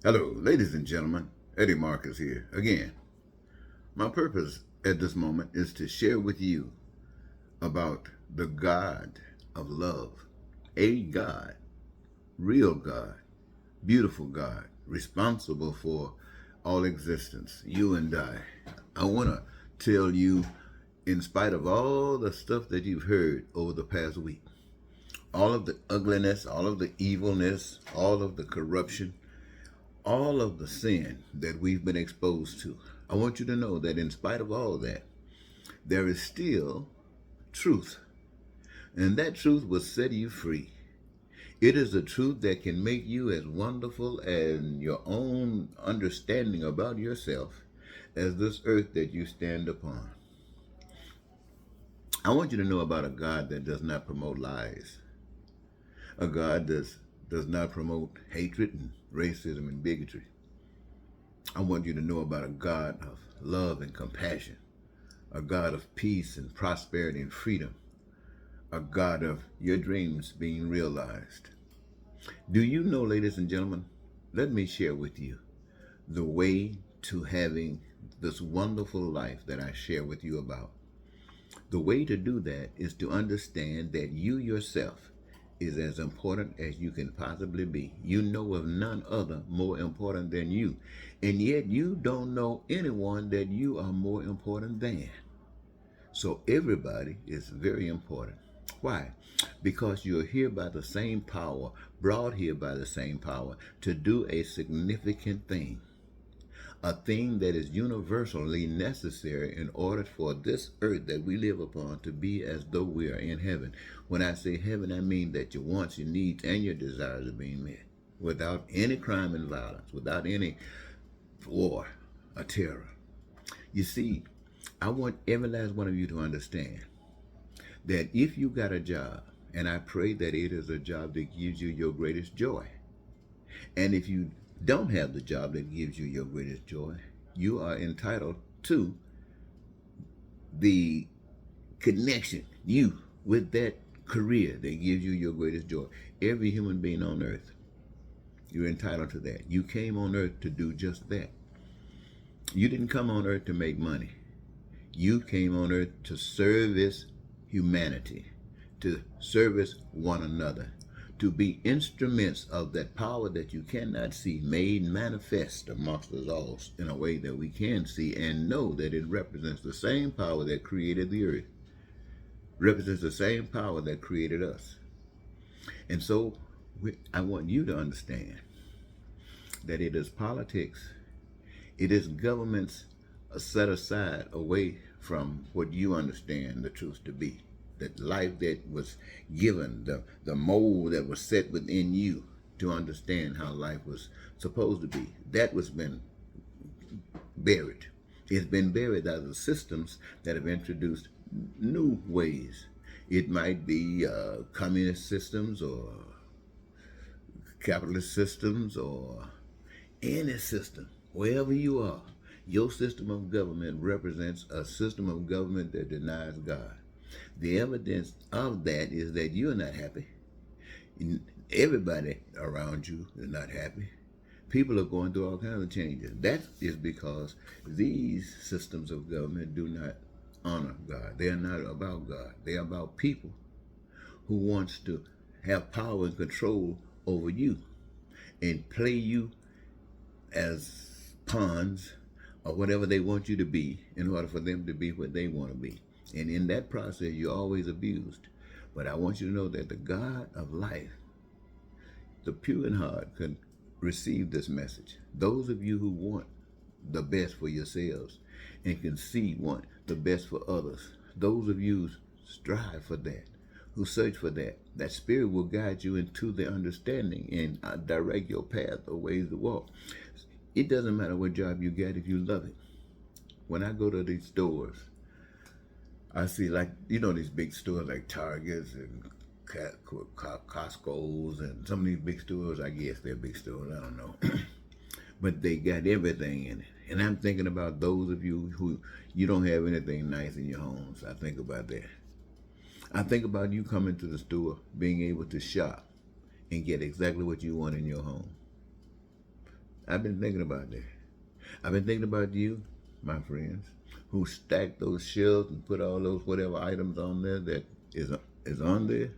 Hello, ladies and gentlemen. Eddie Marcus here again. My purpose at this moment is to share with you about the God of love, a God, real God, beautiful God, responsible for all existence, you and I. I want to tell you, in spite of all the stuff that you've heard over the past week, all of the ugliness, all of the evilness, all of the corruption, all of the sin that we've been exposed to, I want you to know that in spite of all that, there is still truth. And that truth will set you free. It is a truth that can make you as wonderful as your own understanding about yourself as this earth that you stand upon. I want you to know about a God that does not promote lies, a God that does not promote hatred and racism and bigotry. I want you to know about a God of love and compassion, a God of peace and prosperity and freedom, a God of your dreams being realized. Do you know, ladies and gentlemen, let me share with you the way to having this wonderful life that I share with you about. The way to do that is to understand that you yourself is as important as you can possibly be. You know of none other more important than you. And yet you don't know anyone that you are more important than. So everybody is very important. Why? Because you're here by the same power, brought here by the same power to do a significant thing, a thing that is universally necessary in order for this earth that we live upon to be as though we are in heaven. When I say heaven, I mean that your wants, your needs, and your desires are being met without any crime and violence, without any war or terror. You see, I want every last one of you to understand that if you got a job, and I pray that it is a job that gives you your greatest joy, and if you don't have the job that gives you your greatest joy, you are entitled to the connection, you, with that career that gives you your greatest joy. Every human being on earth, you're entitled to that. You came on earth to do just that. You didn't come on earth to make money. You came on earth to service humanity, to service one another, to be instruments of that power that you cannot see made manifest amongst us all in a way that we can see and know that it represents the same power that created the earth, represents the same power that created us. And so I want you to understand that it is politics, it is governments set aside away from what you understand the truth to be. That life that was given, the mold that was set within you to understand how life was supposed to be, that was been buried. It's been buried by the systems that have introduced new ways. It might be communist systems or capitalist systems or any system, wherever you are. Your system of government represents a system of government that denies God. The evidence of that is that you're not happy. Everybody around you is not happy. People are going through all kinds of changes. That is because these systems of government do not honor God. They are not about God. They are about people who wants to have power and control over you and play you as pawns or whatever they want you to be in order for them to be what they want to be. And in that process, you're always abused. But I want you to know that the God of life, the pure in heart, can receive this message. Those of you who want the best for yourselves and can see want the best for others, those of you who strive for that, who search for that, that spirit will guide you into the understanding and direct your path or ways to walk. It doesn't matter what job you get if you love it. When I go to these stores, I see, like, these big stores like Targets and Costco's and some of these big stores. I guess they're big stores, I don't know. But they got everything in it. And I'm thinking about those of you who you don't have anything nice in your homes. I think about that. I think about you coming to the store, being able to shop and get exactly what you want in your home. I've been thinking about that. I've been thinking about you, my friends, who stack those shelves and put all those whatever items on there that is on there,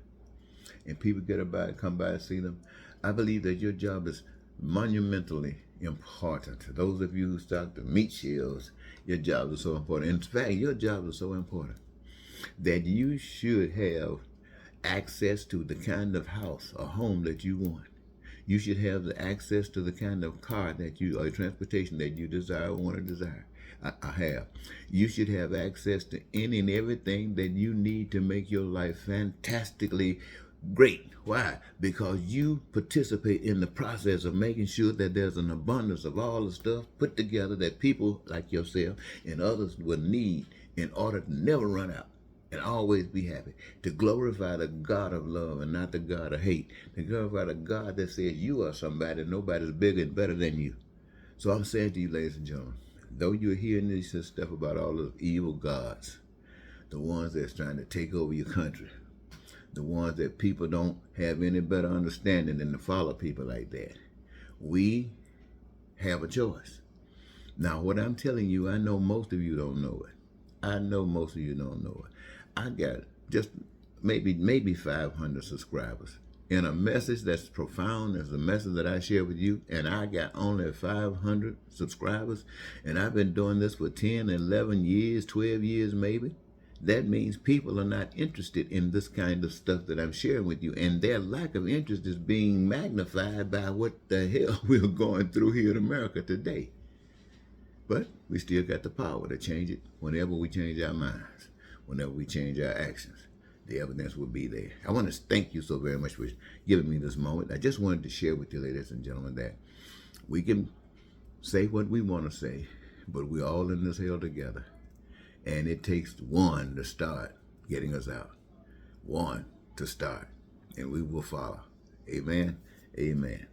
and people get about, come by and see them. I believe that your job is monumentally important. Those of you who stock the meat shelves, your jobs are so important. In fact, your jobs are so important that you should have access to the kind of house or home that you want. You should have the access to the kind of car that you, or transportation that you desire or want to desire. I have. You should have access to any and everything that you need to make your life fantastically great. Why? Because you participate in the process of making sure that there's an abundance of all the stuff put together that people like yourself and others will need in order to never run out and always be happy, to glorify the God of love and not the God of hate, to glorify the God that says you are somebody, nobody's bigger and better than you. So I'm saying to you, ladies and gentlemen, though you're hearing this stuff about all those evil gods, the ones that's trying to take over your country, the ones that people don't have any better understanding than to follow people like that, we have a choice. Now, what I'm telling you, I know most of you don't know it. I know most of you don't know it. I got just maybe 500 subscribers. In a message that's profound as the message that I share with you, and I got only 500 subscribers, and I've been doing this for 10, 11 years, 12 years maybe. That means people are not interested in this kind of stuff that I'm sharing with you, and their lack of interest is being magnified by what the hell we're going through here in America today. But we still got the power to change it whenever we change our minds, whenever we change our actions. The evidence will be there. I want to thank you so very much for giving me this moment. I just wanted to share with you, ladies and gentlemen, that we can say what we want to say, but we're all in this hell together. And it takes one to start getting us out. One to start. And we will follow. Amen. Amen.